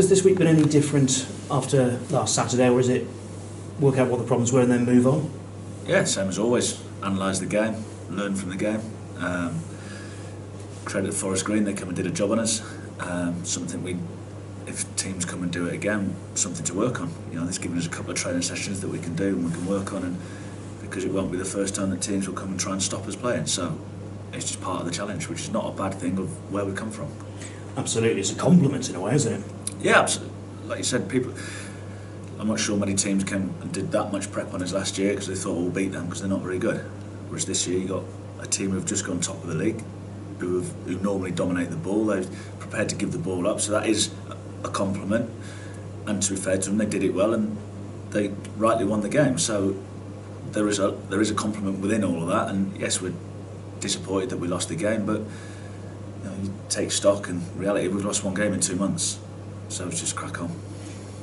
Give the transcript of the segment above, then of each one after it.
Has this week been any different after last Saturday, or is it work out what the problems were and then move on? Yeah, same as always. Analyse the game, learn from the game. Credit Forest Green, they come and did a job on us. Something if teams come and do it again, something to work on. You know, they've given us a couple of training sessions that we can do and we can work on, and because it won't be the first time that teams will come and try and stop us playing. So it's just part of the challenge, which is not a bad thing of where we come from. Absolutely, it's a compliment in a way, isn't it? Yeah, absolutely. Like you said, I'm not sure many teams came and did that much prep on us last year because they thought we'll beat them because they're not very good. Whereas this year you got a team who've just gone top of the league, who normally dominate the ball. They're prepared to give the ball up, so that is a compliment. And to be fair to them, they did it well and they rightly won the game. So there is a compliment within all of that. And yes, we're disappointed that we lost the game, but you take stock, and reality, we've lost one game in 2 months, so it's just crack on.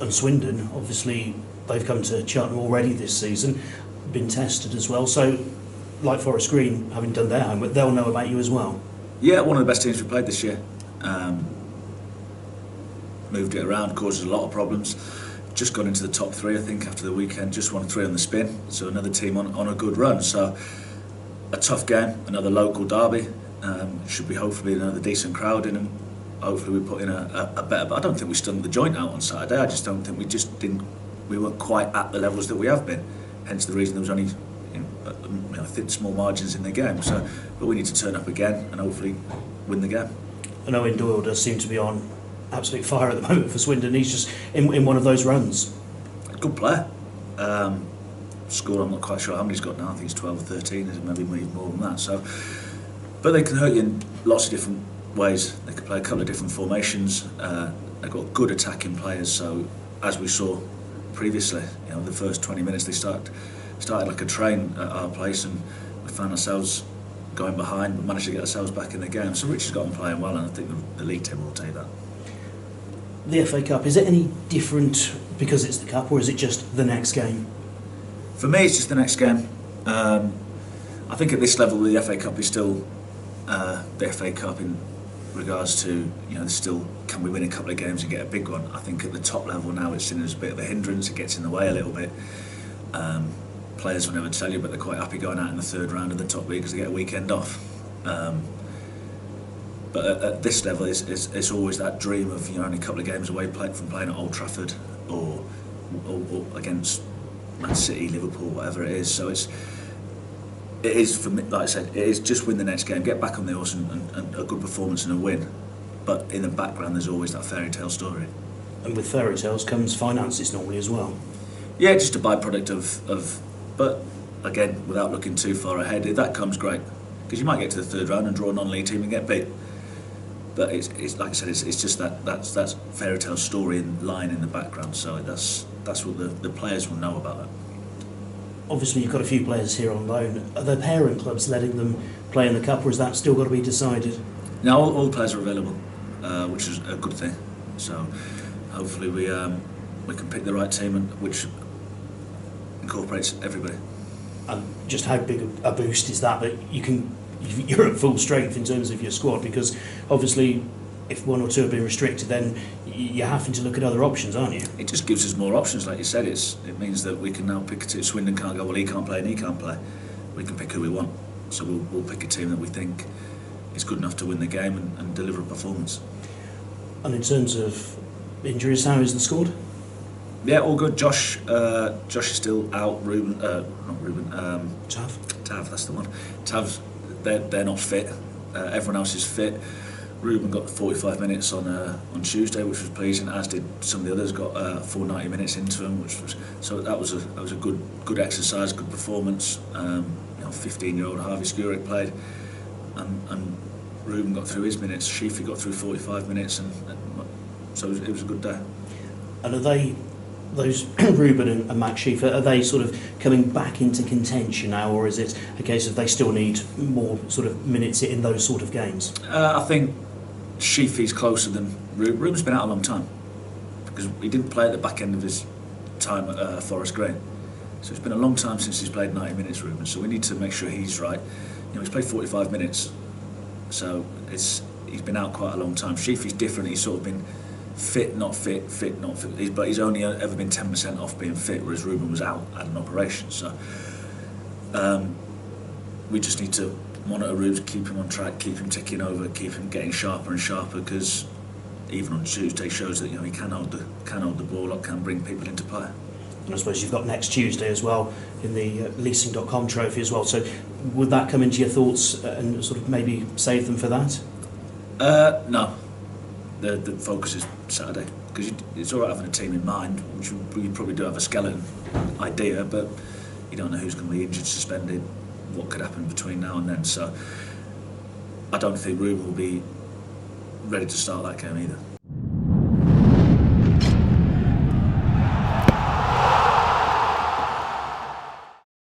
And Swindon, obviously, they've come to Cheltenham already this season, been tested as well, so like Forest Green, having done their homework, they'll know about you as well. Yeah, one of the best teams we played this year. Moved it around, caused us a lot of problems. Just got into the top 3, I think, after the weekend, just won 3 on the spin, so another team on a good run. So a tough game, another local derby. Should be hopefully another decent crowd in, and hopefully we put in a better. But I don't think we stung the joint out on Saturday. I just don't think we weren't quite at the levels that we have been. Hence the reason there was only thin small margins in the game. So, but we need to turn up again and hopefully win the game. I know Doyle does seem to be on absolute fire at the moment for Swindon. He's just in one of those runs. Good player. Score, I'm not quite sure how many he's got now. I think it's 12 or 13, maybe more than that. So, but they can hurt you in lots of different ways. They can play a couple of different formations. They've got good attacking players. So, as we saw previously, the first 20 minutes they started like a train at our place, and we found ourselves going behind, but managed to get ourselves back in the game. So Rich has got them playing well, and I think the league team will take that. The FA Cup, is it any different because it's the Cup, or is it just the next game? For me, it's just the next game. I think at this level, the FA Cup is still the FA Cup in regards to, there's still, can we win a couple of games and get a big one? I think at the top level now, it's seen as a bit of a hindrance. It gets in the way a little bit. Players will never tell you, but they're quite happy going out in the third round of the top league because they get a weekend off. But at this level, it's always that dream of only a couple of games away from playing at Old Trafford or against Man City, Liverpool, whatever it is. So it is for me, like I said, it is just win the next game, get back on the horse and a good performance and a win. But in the background, there's always that fairy tale story. And with fairy tales comes finances normally as well. Yeah, just a byproduct of. But again, without looking too far ahead, that comes great because you might get to the third round and draw a non-league team and get beat. But it's like I said, it's just that's fairy tale story and line in the background. So that's what the players will know about that. Obviously, you've got a few players here on loan. Are the parent clubs letting them play in the Cup, or is that still got to be decided? Now all players are available, which is a good thing. So hopefully we can pick the right team which incorporates everybody. And just how big a boost is that you're at full strength in terms of your squad? Because obviously, if one or two have been restricted, then you're having to look at other options, aren't you? It just gives us more options, like you said. It means that we can now pick a team. Swindon can't go, well, he can't play and he can't play. We can pick who we want. So we'll pick a team that we think is good enough to win the game and deliver a performance. And in terms of injuries, how is the squad? Yeah, all good. Josh is still out. Tav, that's the one. Tav, they're not fit. Everyone else is fit. Ruben got 45 minutes on Tuesday, which was pleasing. As did some of the others. Got full 90 minutes into them, so that was a good exercise, good performance. 15-year-old Harvey Skurick played, and Ruben got through his minutes. Sheafy got through 45 minutes, and so it was a good day. And are they? Those Ruben and Max Sheafy, are they sort of coming back into contention now, or is it a case of they still need more sort of minutes in those sort of games? I think Sheafy's closer than Ruben. Ruben's been out a long time because he didn't play at the back end of his time at Forest Green. So it's been a long time since he's played 90 minutes, Ruben. So we need to make sure he's right. He's played 45 minutes, so he's been out quite a long time. Sheafy's different. He's sort of been fit, not fit, fit, not fit. But he's only ever been 10% off being fit, whereas Ruben was out at an operation. So we just need to monitor Rubes, keep him on track, keep him ticking over, keep him getting sharper and sharper, because even on Tuesday shows that, you know, he can hold the ball up, can bring people into play. And I suppose you've got next Tuesday as well in the leasing.com trophy as well. So would that come into your thoughts and sort of maybe save them for that? No. The focus is Saturday, because it's all right having a team in mind, which you probably do have a skeleton idea, but you don't know who's going to be injured, suspended, what could happen between now and then. So I don't think Ruben will be ready to start that game either.